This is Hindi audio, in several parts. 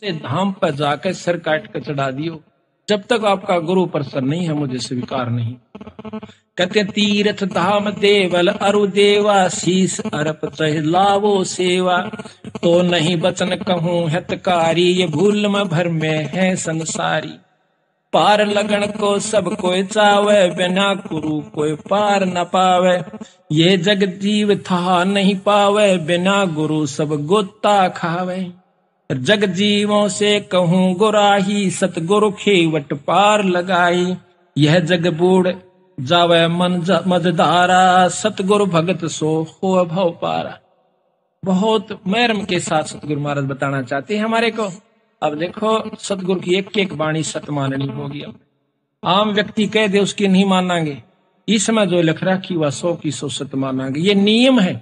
से धाम पर जाकर सिर काट कर चढ़ा दियो, जब तक आपका गुरु प्रसन्न नहीं है मुझे स्वीकार नहीं। कहते तीर्थ धाम देवल अरु देवा, शीस अरप चह लावो सेवा। तो नहीं बचन कहूं हितकारी, ये भूल में भर में है संसारी। पार लगन को सब कोई चावे, बिना गुरु कोई पार न पावे। ये जग जीव था नहीं पावे, बिना गुरु सब गोता खावे। जग जीवों से कहूं गुराही, सतगुरु खेवट पार लगाई। यह जग बूढ़ जावे मन मदधारा, सतगुरु भगत सो हो भव पारा। बहुत मर्म के साथ सतगुरु महाराज बताना चाहते हैं हमारे को। अब देखो सतगुरु की एक एक वाणी सत माननी होगी। अब आम व्यक्ति कह दे उसकी नहीं मानांगे, इसमें जो लिख रखी वह 100 की 100 सत मानांगे। ये नियम है,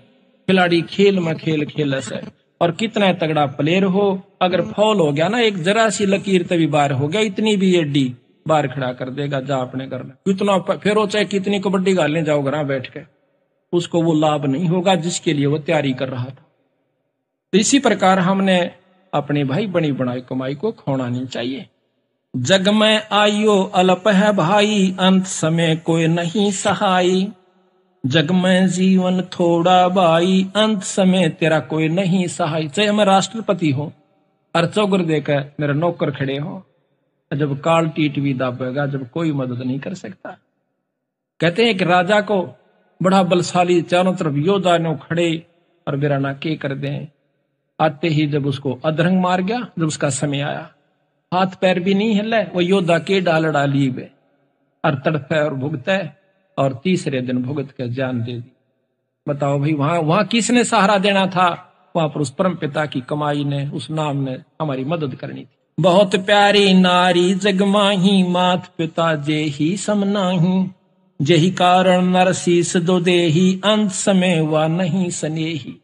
खिलाड़ी खेल में खेल खेलस है। और कितना तगड़ा प्लेयर हो, अगर फॉल हो गया ना, एक जरा सी लकीर तभी बार हो गया, इतनी भी एडी बार खड़ा कर देगा, जा अपने कर ले। कितना फेरो चाहे कितनी कबड्डी गालने जाओ घर बैठ के, उसको वो लाभ नहीं होगा जिसके लिए वो तैयारी कर रहा था। तो इसी प्रकार हमने अपने भाई बनी बनाई कमाई को खोना नहीं चाहिए। जग में आयो अल्प है भाई, अंत समय कोई नहीं सहाई। जग में जीवन थोड़ा भाई, अंत समय तेरा कोई नहीं सहाय। चाहे मैं राष्ट्रपति हो और चौगर देकर मेरे नौकर खड़े हो, जब काल टीट भी दाबेगा, जब कोई मदद नहीं कर सकता। कहते हैं कि राजा को बड़ा बलशाली चारों तरफ योद्धा ने खड़े और वीराना के कर दें। आते ही जब उसको अधरंग मार गया, जब उसका समय आया, हाथ पैर भी नहीं हिले, वो योद्धा के डाल डाली वे और तड़पे और भुगते, और तीसरे दिन भुगत के जान दे दी। बताओ भाई, वहां किसने सहारा देना था? वहां पर उस परम पिता की कमाई ने, उस नाम ने हमारी मदद करनी थी। बहुत प्यारी नारी जग माही, मात पिता जे ही समनाही। जेही कारण नरसीस दो देही, अंत समय वह नहीं सनेही।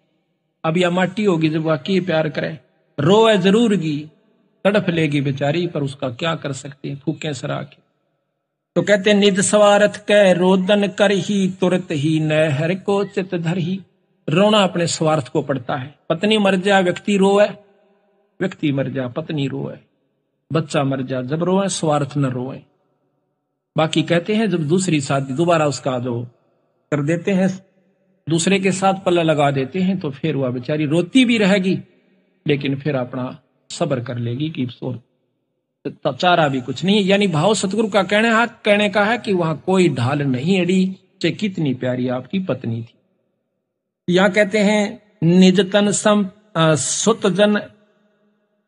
अब यह माटी होगी जब वह के प्यार करे, रोए जरूर गी, तड़प लेगी बेचारी, पर उसका क्या कर सकते हैं, फूके सराखे। तो कहते निज स्वार्थ कै रोदन कर ही, तुरत ही नहर को चित धर ही। रोना अपने स्वार्थ को पड़ता है। पत्नी मर जा व्यक्ति रोए, व्यक्ति मर जा पत्नी रोए, बच्चा मर जा जब रोए, स्वार्थ न रोए। बाकी कहते हैं जब दूसरी शादी दोबारा उसका जो कर देते हैं, दूसरे के साथ पल्ला लगा देते हैं, तो फिर वह बेचारी रोती भी रहेगी, लेकिन फिर अपना सब्र कर लेगी कि चारा भी कुछ नहीं। यानी भाव सतगुरु का कहने का है कि वहां कोई ढाल नहीं अड़ी, चाहे कितनी प्यारी आपकी पत्नी थी। यहां कहते हैं निज तन सम सुत जन,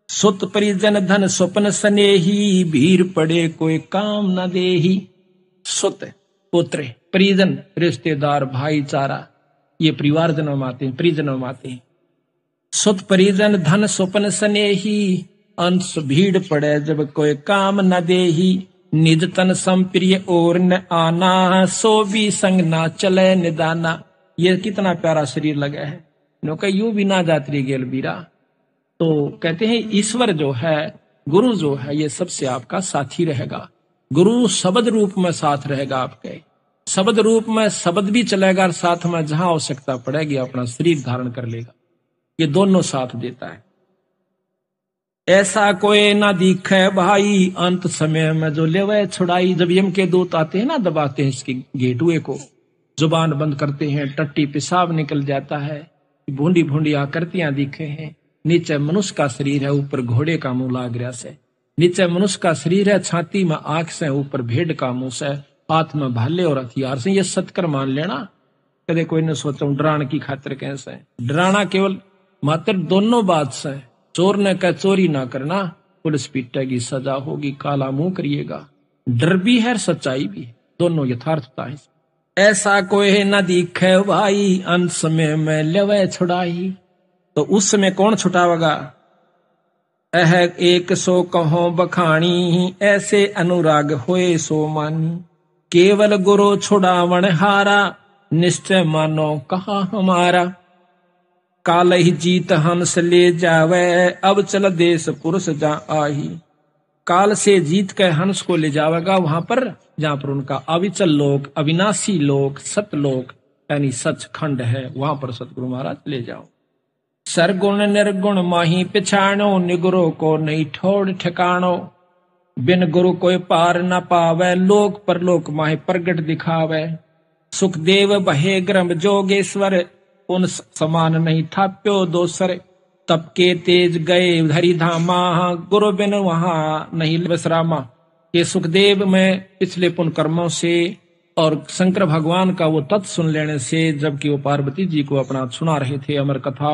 सुत परिजन धन स्वप्न स्नेही। भीड़ पड़े कोई काम न देही। सुत पुत्र, परिजन रिश्तेदार, भाईचारा, ये परिवार जन्म में आते हैं, परिजन में आते हैं। सुत परिजन धन स्वप्न स्नेही, अंश भीड़ पड़े जब कोई काम न देही। निज तन संप्रिय और न आना, सो भी संग ना चले निदाना। ये कितना प्यारा शरीर लगा है, नौका यूं भी ना जात्री गेल बीरा। तो कहते हैं ईश्वर जो है, गुरु जो है, ये सबसे आपका साथी रहेगा। गुरु शब्द रूप में साथ रहेगा आपके, शब्द रूप में शब्द भी चलेगा, और साथ में जहां आवश्यकता पड़ेगी अपना शरीर धारण कर लेगा। ये दोनों साथ देता है। ऐसा कोई ना दिखे भाई, अंत समय में जो लेवे छुड़ाई। जब यम के दूत आते हैं ना, दबाते हैं इसके गेटवे को, जुबान बंद करते हैं, टट्टी पेशाब निकल जाता है, भूंडी भूंडी आकृतियां दिखे हैं। नीचे मनुष्य का शरीर है, ऊपर घोड़े का मुंह लाग रहा से। नीचे मनुष्य का शरीर है, छाती में आंख से, ऊपर भेड़ का मुंह से, हाथ में भाले और हथियार से। ये सत्कर मान लेना, कदे कोई न सोचा डराने की खातिर कैसे। डराना केवल मात्र दोनों बात से, चोर ने कह चोरी ना करना, पुलिस पीटेगी, सजा होगी, काला मुंह करिएगा। डर भी है, सच्चाई भी है, दोनों यथार्थता है। ऐसा कोई न दिखे भाई, अंत समय में लेवे छुड़ाई। तो उस समय कौन छुटावेगा? एह एक सो कहो बखानी, ऐसे अनुराग होए सो मानी। केवल गुरु छुड़ावण हारा, निश्चय मानो कहा हमारा। काल ही जीत हंस ले जावे, अब चल देश पुरुष जा आही। काल से जीत के हंस को ले जावेगा वहां पर जहां पर उनका अविचल लोक, अविनाशी लोक, सतलोक यानी सचखंड है, वहां पर सतगुरु महाराज ले जाओ। सरगुण निर्गुण माही पिछाणो, निगुरो को नहीं ठोड़ ठिकाणो। बिन गुरु कोई पार न पावे, लोक परलोक माहे प्रगट दिखावे। सुखदेव बहे ग्रम जोगेश्वर, उन समान नहीं था प्यो दोसर। तप के तेज गए धरी धामा, गुरु बिन वहां नहीं विश्रामा। ये सुखदेव में पिछले पुण्य कर्मों से और शंकर भगवान का वो तत्व सुन लेने से, जबकि वो पार्वती जी को अपना सुना रहे थे अमर कथा,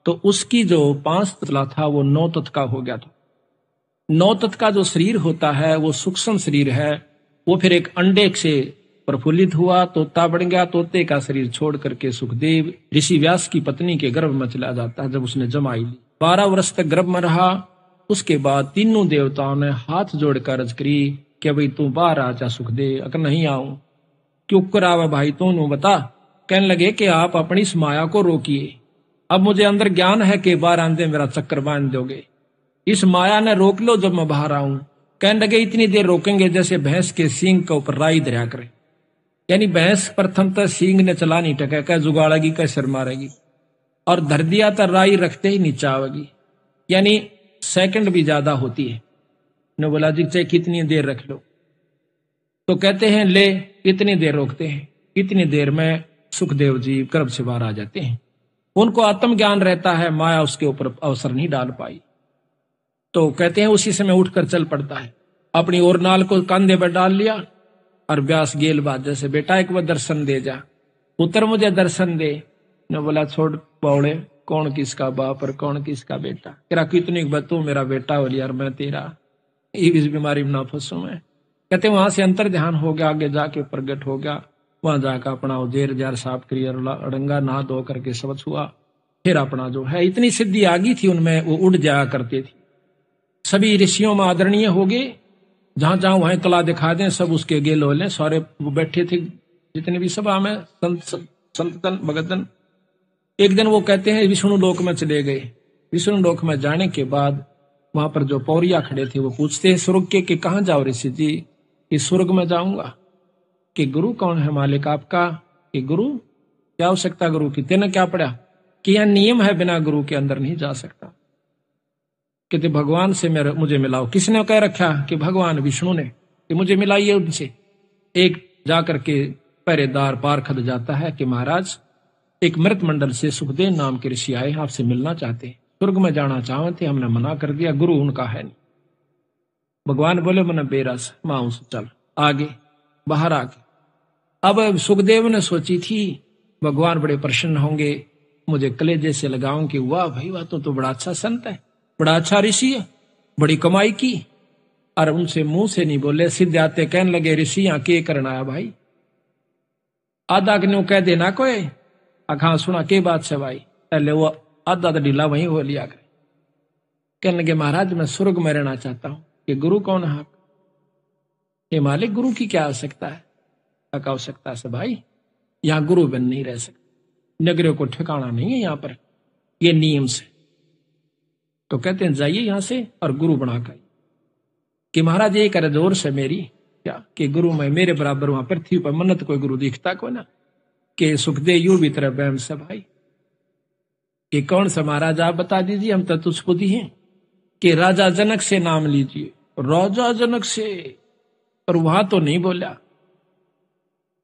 तो उसकी जो 5 तत्व था वो 9 तत्व का हो गया था। 9 तत्व का जो शरीर होता है वो सूक्ष्म शरीर है, वो फिर एक अंडे से प्रफुल्लित हुआ, तोता बन गया। तोते का शरीर छोड़ करके सुखदेव ऋषि व्यास की पत्नी के गर्भ में चला जाता है। जब उसने जमाई ली, 12 वर्ष तक गर्भ में रहा। उसके बाद तीनों देवताओं ने हाथ जोड़कर अर्ज करी कि भाई तू बाहर आ जा सुखदेव। अगर नहीं आऊं क्यों करावा भाई तू बता। कहने लगे कि आप अपनी इस माया को रोकिए। अब मुझे अंदर ज्ञान है कि बाहर आंदे मेरा चक्कर बांध दोगे, इस माया ने रोक लो जब मैं बाहर आऊं। कहने लगे इतनी देर रोकेंगे जैसे भैंस के सींग के ऊपर राई दरिया करे। यानी भैंस प्रथम तक सींग ने चला नहीं टका, क्या जुगाड़ेगी क्या सिर मारेगी, और धर दिया तो राई रखते ही नीचे आवेगी। यानी सेकंड भी ज्यादा होती है। ने बोला जी चाहे कितनी देर रख लो, तो कहते हैं ले इतनी देर रोकते हैं। इतनी देर में सुखदेव जी गर्भ से बाहर आ जाते हैं। उनको आत्मज्ञान रहता है, माया उसके ऊपर अवसर नहीं डाल पाई। तो कहते हैं उसी समय उठकर चल पड़ता है, अपनी और नाल को कंधे पर डाल लिया और व्यास गेल बात जैसे बेटा एक बार दर्शन दे जा, पुत्र मुझे दर्शन दे। ने बोला छोड़ पौड़े, कौन किसका बाप और कौन किसका बेटा। तेरा कितनी तू मेरा बेटा हो यार, मैं तेरा इस बीमारी में ना फंसू मैं। कहते वहां से अंतर ध्यान हो गया, आगे जाके प्रगट हो गया। वहां जाकर अपना उजेर जार साफ करिया, अड़ंगा नहा धो करके सब हुआ। फिर अपना जो है इतनी सिद्धि आ गई थी उनमें, वो उड़ जाया करते थे। सभी ऋषियों में आदरणीय हो गए, जहां जहां वहां कला दिखा दें सब उसके गेल होले। सारे वो बैठे थे जितने भी सभा में संतन भगतन। एक दिन वो कहते हैं विष्णु लोक में चले गए। विष्णु लोक में जाने के बाद वहां पर जो पौरिया खड़े थे वो पूछते हैं स्वर्ग के कहाँ जाओ ऋषि जी। कि स्वर्ग में जाऊंगा। कि गुरु कौन है मालिक आपका। कि गुरु क्या आवश्यकता गुरु की, तेने क्या पढ़ा। कि यह नियम है बिना गुरु के अंदर नहीं जा सकता। कहते भगवान से मुझे मिलाओ। किसने कह रखा। कि भगवान विष्णु ने, कि मुझे मिलाइए उनसे। एक जाकर के पहरेदार पार खद जाता है कि महाराज एक मृत मंडल से सुखदेव नाम के ऋषि आए, आपसे मिलना चाहते हैं, स्वर्ग में जाना चाहते थे, हमने मना कर दिया, गुरु उनका है नहीं। भगवान बोले मन बेरस मां से चल आगे बाहर आगे। अब सुखदेव ने सोची थी भगवान बड़े प्रसन्न होंगे, मुझे कलेजे से लगाऊं कि वाह भाई वाह तो बड़ा अच्छा संत है, बड़ा अच्छा ऋषि है, बड़ी कमाई की। और उनसे मुंह से नहीं बोले, सीधे आते कहने लगे ऋषि यहाँ के करना आया भाई। आधा क्यों कह देना कोई अखा सुना के बात से भाई। पहले वो आधा ढीला वहीं हो लिया करे। कहने लगे महाराज मैं स्वर्ग में रहना चाहता हूं। कि गुरु कौन है। ये मालिक गुरु की क्या आवश्यकता है। क्या आवश्यकता से भाई, यहाँ गुरु बन नहीं रह सकते, नगरों को ठिकाना नहीं है यहाँ पर, ये नियम से। तो कहते हैं जाइए यहां से और गुरु बनाकर। कि महाराज ये करे जोर से मेरी क्या। कि गुरु में मेरे बराबर वहां पृथ्वी पर मन्नत कोई गुरु दिखता को ना। कि सुखदेव यू भी तरह बैम से भाई। कि कौन सा महाराज आप बता दीजिए, हम तो तुझपुदी हैं। कि राजा जनक से नाम लीजिए। राजा जनक से, पर वहां तो नहीं बोला।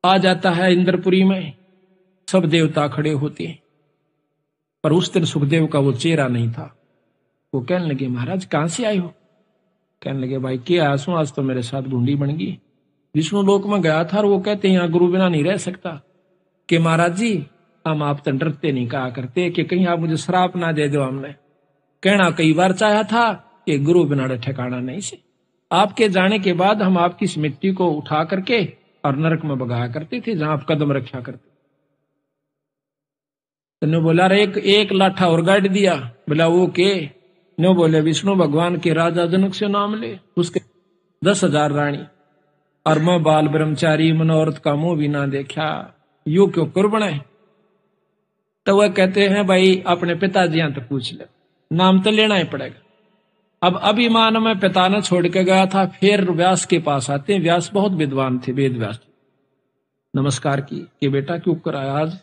आ जाता है इंद्रपुरी में, सब देवता खड़े होते हैं, पर उस दिन सुखदेव का वो चेहरा नहीं था। वो कहने लगे महाराज कहां से आए हो। कहने लगे भाई क्या आया सू, आज तो मेरे साथ गुंडी बन गई। विष्णु लोक में गया था और वो कहते हैं यहाँ गुरु बिना नहीं रह सकता। कि महाराज जी हम आप तो डरते नहीं कहा करते कि कहीं आप मुझे श्राप ना दे दो। हमने कहना कई बार चाहा था कि गुरु बिना ठिकाना नहीं से। आपके जाने के बाद हम आपकी इस मिट्टी को उठा करके और नरक में बगाया करते थे जहां आप कदम रखा करते। तो बोला रे एक लाठा और गाड़ दिया। बोला वो के। नो बोले विष्णु भगवान के राजा जनक से नाम ले, उसके 10,000 रानी और मैं बाल ब्रह्मचारी मनोरथ का मुंह भी ना देखा, यू क्यों कुर्बन है। तो वह कहते हैं भाई अपने पिताजी तो पूछ ले, नाम तो लेना ही पड़ेगा। अब अभिमान में पिता ने छोड़ के गया था, फिर व्यास के पास आते हैं। व्यास बहुत विद्वान थे, वेद व्यास। नमस्कार की कि बेटा क्यों कराया आज।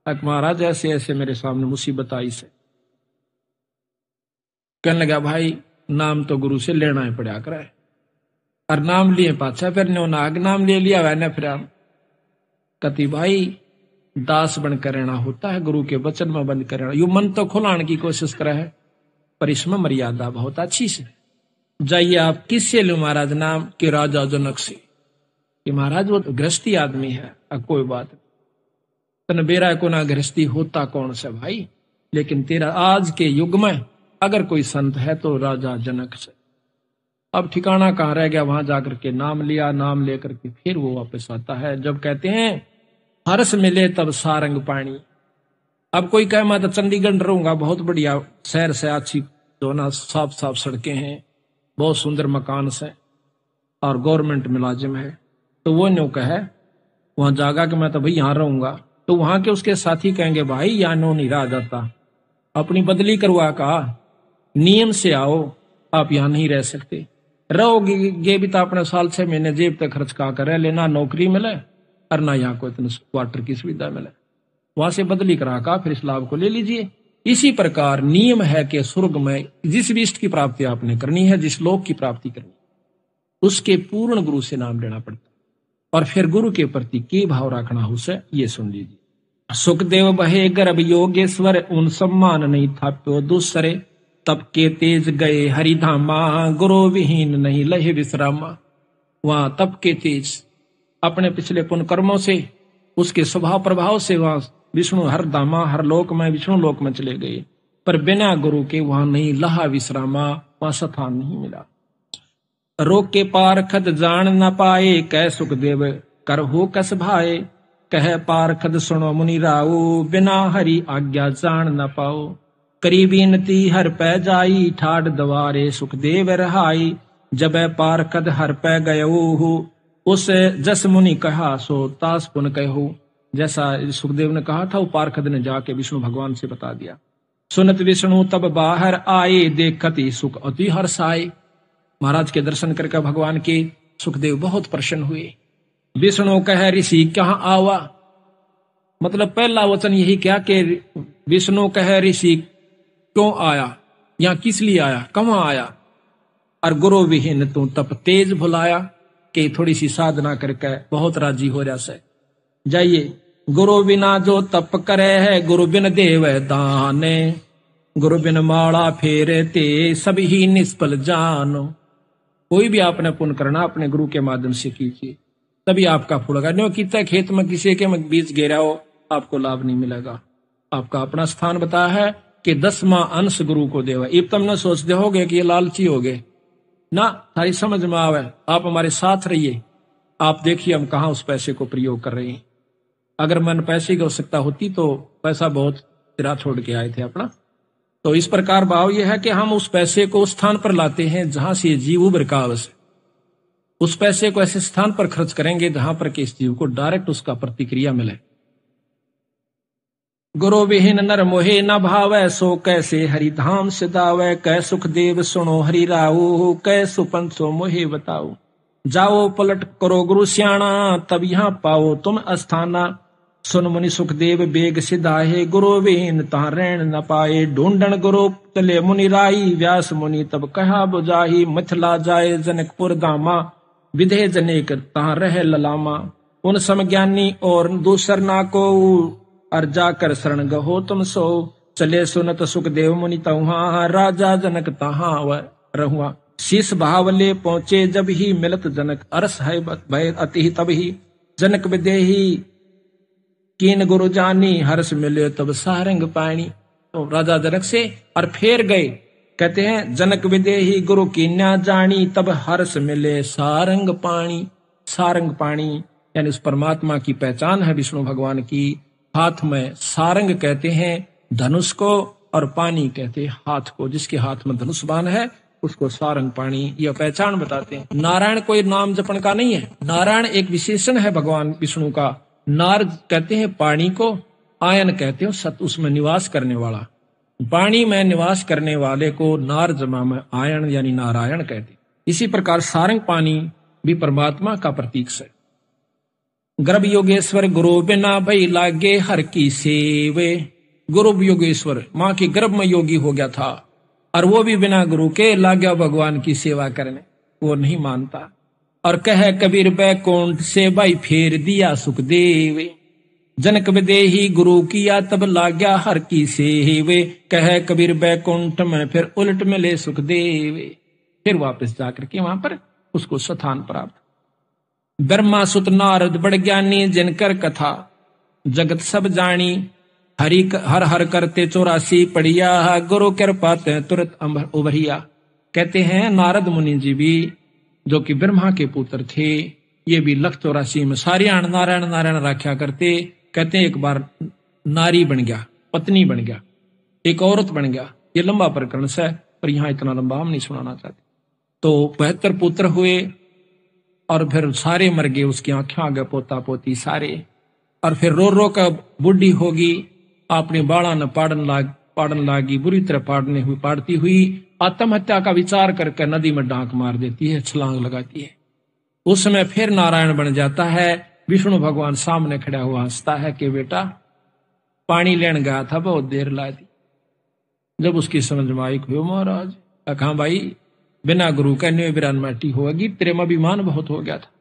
महाराज ऐसे ऐसे मेरे सामने मुसीबत आई से। कहने लगा भाई नाम तो गुरु से लेना ही पड़ा करे, और नाम लिए पाछा फिर नाग नाम ले लिया वैने फिर कति भाई दास बनकर रहना होता है, गुरु के वचन में बंद कर रहना। यू मन तो खुलाने की कोशिश करे है, पर इसमें मर्यादा बहुत अच्छी से। जाइए आप किससे लो महाराज नाम के राजा जनक से, कि महाराज वो तो गृहस्थी आदमी है। अब कोई बात तन बेरा को ना गृहस्थी होता कौन से भाई, लेकिन तेरा आज के युग में अगर कोई संत है तो राजा जनक से। अब ठिकाना कहाँ रह गया, वहां जाकर के नाम लिया, नाम लेकर के फिर वो वापस आता है। जब कहते हैं हर्ष मिले तब सारंग पानी। अब कोई कहे मैं तो चंडीगढ़ रहूंगा, बहुत बढ़िया शहर से, अच्छी जो ना साफ साफ सड़कें हैं, बहुत सुंदर मकान से, और गवर्नमेंट मुलाजिम है, तो वो न्यू कहे वहां जागा कि मैं तो भाई यहाँ रहूंगा, तो वहां के उसके साथी कहेंगे भाई यहाँ नो नहीं रहा जाता, अपनी बदली करवा का नियम से आओ, आप यहाँ नहीं रह सकते। रहोगे भी तो अपने साल 6 महीने जेब तक खर्च का कर लेना, नौकरी मिले और ना यहाँ को इतने क्वार्टर की सुविधा मिले, वहां से बदली करा का फिर इस लाभ को ले लीजिए। इसी प्रकार नियम है कि स्वर्ग में जिस भी इष्ट की प्राप्ति आपने करनी है, जिस लोक की प्राप्ति करनी, उसके पूर्ण गुरु से नाम लेना पड़ता, और फिर गुरु के प्रति के भाव रखना उसे, ये सुन लीजिए। सुखदेव बहे गर्भ योगेश्वर, उन सम्मान नहीं थाप्यो दूसरे, तब के तेज गए हरिधामा, गुरु विहीन नहीं लहे विश्रामा। वहां तप के तेज अपने पिछले पुण्य कर्मों से, उसके स्वभाव प्रभाव से वहां विष्णु हर धामा, हर लोक में, विष्णु लोक में चले गए, पर बिना गुरु के वहां नहीं लहा विश्रामा, वहां स्थान नहीं मिला। रोक के पारखद जान न पाए, कह सुखदेव कर हो कस भाए, कह पारखद सुनो मुनि राऊ, बिना हरि आज्ञा जान न पाओ। करीबी नती हर पै जाई, ठाड दवारे सुखदेव रहाई, जब पारखद हर पै गयो, उस जस मुनि कहा सो तास पुन कहो। जैसा सुखदेव ने कहा था वो पारखद ने जाके विष्णु भगवान से बता दिया। सुनत विष्णु तब बाहर आए, देखती सुख अति हर्षाए। महाराज के दर्शन करके भगवान के सुखदेव बहुत प्रसन्न हुए। विष्णु कह ऋषि कहाँ आवा, मतलब पहला वचन यही क्या कि विष्णु कह ऋषि क्यों आया, यहाँ किस लिए आया, कहाँ आया। और गुरु विहीन तू तप तेज भुलाया, कि थोड़ी सी साधना करके बहुत राजी हो रहा से। जाइए गुरु बिना जो तप करे है, गुरु बिन देव दाने, गुरु बिन माला फेरे ते सभी ही निष्फल जानो। कोई भी आपने पुण्य करना अपने गुरु के माध्यम से कीजिए, तभी आपका फल होगा। न्यों कितना खेत में किसी के में बीज गिरा हो, आपको लाभ नहीं मिलेगा। आपका अपना स्थान बताया है कि 10वां अंश गुरु को देवा। ये तुम न सोचते होगे कि ये लालची हो गए ना, सारी समझ में आवे। आप हमारे साथ रहिए, आप देखिए हम कहाँ उस पैसे को प्रयोग कर रहे हैं। अगर मन पैसे की आवश्यकता होती तो पैसा बहुत तिरा छोड़ के आए थे अपना। तो इस प्रकार भाव यह है कि हम उस पैसे को उस स्थान पर लाते हैं जहां से जीव उभर का अवश्य, उस पैसे को ऐसे स्थान पर खर्च करेंगे जहां पर कि इस जीव को डायरेक्ट उसका प्रतिक्रिया मिले। गुरु विहीन नर मोहे न भावै, सो कैसे हरिधाम सिदावै, कै सुखदेव सुनो हरि राऊ, कै सुपन सो मोहे बताओ। जाओ पलट करो गुरु स्याणा, तब यहाँ पाओ तुम अस्थाना। सुन मुनि सुखदेव बेग सिधाहे, गुरु विहीन तहाँ रैन न पाए। ढूंढन गुरु चले मुनि राई, व्यास मुनि तब कहा बुझाही। मिथिला जाए जनकपुर धामा, विधे जनेक तहाँ रहे ललामा। उन समज्ञानी और दूसर ना को, और जाकर शरण गहो तुम सो। चले सुनत सुखदेव मुनि तहाँ, राजा जनक तहाँ रहुआ। शीस भावले पहुंचे जब ही, मिलत जनक अरस है भय अति तब ही। जनक विदेही कीन गुरु जानी, हर्ष मिले तब सारंग पानी। तो राजा जनक से और फिर गए, कहते हैं जनक विदेही गुरु कीन्या जानी, तब हर्ष मिले सारंग पानी। सारंग पानी यानी उस परमात्मा की पहचान है विष्णु भगवान की। हाथ में सारंग कहते हैं धनुष को, और पानी कहते हैं हाथ को। जिसके हाथ में धनुष बाण है उसको सारंग पानी यह पहचान बताते हैं। नारायण कोई नाम जपन का नहीं है, नारायण एक विशेषण है भगवान विष्णु का। नार कहते हैं पानी को, आयन कहते हैं सत उसमें निवास करने वाला। पानी में निवास करने वाले को नार जमा में आयन यानी नारायण कहते हैं। इसी प्रकार सारंग पानी भी परमात्मा का प्रतीक है। गर्भ योगेश्वर गुरु बिना भई लागे हर की सेवे। गुरु योगेश्वर मां के गर्भ में योगी हो गया था, और वो भी बिना गुरु के लाग्या भगवान की सेवा करने, वो नहीं मानता। और कह कबीर बैकुंठ से भाई फेर दिया सुखदेव। जनक विदेही गुरु किया तब लाग्या हर की सेवे। कह कबीर बैकुंठ में फिर उलट मिले सुखदेव। फिर वापस जाकर के वहां पर उसको स्थान प्राप्त। ब्रह्मा सुत नारद बड़ ज्ञानी जिनकर कथा जगत सब जानी। हरि हर हर करते 84 पढ़िया गुरु कृपा तुरंत उभरिया। कहते हैं नारद मुनि जी भी जो कि ब्रह्मा के पुत्र थे, ये भी 184 में सारे नारायण नारायण राख्या करते। कहते हैं एक बार नारी बन गया, पत्नी बन गया, एक औरत बन गया। ये लंबा प्रकरण है, पर यहां इतना लंबा हम नहीं सुनाना चाहते। तो 72 पुत्र हुए, और फिर सारे मर गए, उसकी आंखें आ गए, पोता पोती सारे। और फिर रो रो कर बुढ़ी होगी, अपने बाड़ा न पाड़न लागी, बुरी तरह पाड़ती हुई आत्महत्या का विचार करके नदी में डांक मार देती है, छलांग लगाती है। उस समय फिर नारायण बन जाता है। विष्णु भगवान सामने खड़ा हुआ हंसता है कि बेटा पानी लेने गया था, बहुत देर ला दी। जब उसकी समझ में आई, महाराज कहा भाई बिना गुरु के न्यू बिरान माटी होगी, तेरे में अभिमान बहुत हो गया था।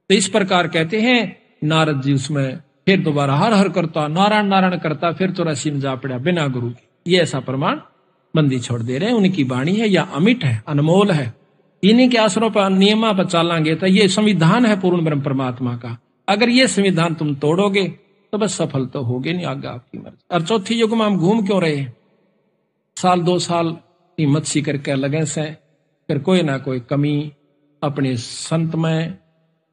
तो इस प्रकार कहते हैं नारद जी उसमें फिर दोबारा हर हर करता, नारायण नारायण करता, फिर 84 में जा पड़ा बिना गुरु के। ये ऐसा प्रमाण बंदी छोड़ दे रहे हैं। उनकी वाणी है या अमिट है, अनमोल है। इन्हीं के आसरों पर नियमा पर चलेंगे तो ये संविधान है पूर्ण ब्रह्म परमात्मा का। अगर ये संविधान तुम तोड़ोगे तो बस सफल तो होगे नहीं, आगे आपकी मर्जी। और चौथी युग में हम घूम क्यों रहे, साल 2 साल हिम्मत सी करके लगे से, फिर कोई ना कोई कमी अपने संत में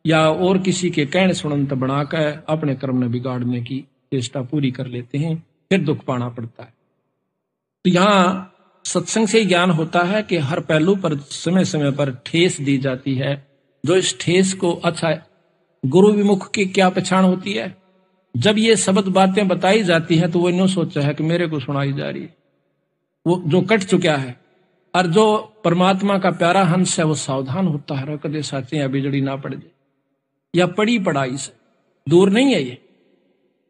या और किसी के कहने सुनंत बनाकर अपने कर्म में बिगाड़ने की चेष्टा पूरी कर लेते हैं, फिर दुख पाना पड़ता है। तो यहाँ सत्संग से ज्ञान होता है कि हर पहलू पर समय समय पर ठेस दी जाती है। जो इस ठेस को अच्छा गुरु विमुख की क्या पहचान होती है, जब ये शब्द बातें बताई जाती हैं तो वो इन्हों सोचा है कि मेरे को सुनाई जा रही है, वो जो कट चुका है। और जो परमात्मा का प्यारा हंस है वो सावधान होता है, कदे साचे या बिजड़ी ना पड़ जाए, या पड़ी पड़ाई से दूर नहीं है ये।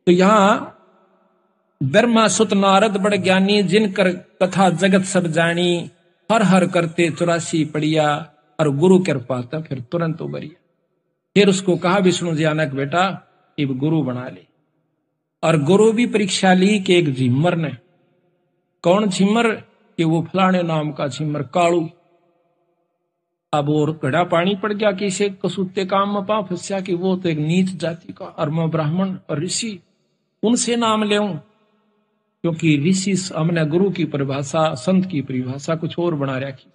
तो यहां ब्रह्मा सुत नारद बड़ ज्ञानी जिनकर कथा जगत सब जानी। हर हर करते 84 पढ़िया और गुरु कृपा था फिर तुरंत उबरिया। फिर उसको कहा विष्णु जी आनक बेटा अब गुरु बना ले। और गुरु भी परीक्षा ली कि एक झिम्मर ने, कौन झिम्मर कि वो फलाने नाम का झिम्मर कालू। अब और घड़ा पानी पड़ गया कि इसे कसूते काम में पा फंसा कि वो तो एक नीच जाति का, और मैं ब्राह्मण और ऋषि उनसे नाम ले, क्योंकि ऋषि हमने गुरु की परिभाषा संत की परिभाषा कुछ और बना रखी।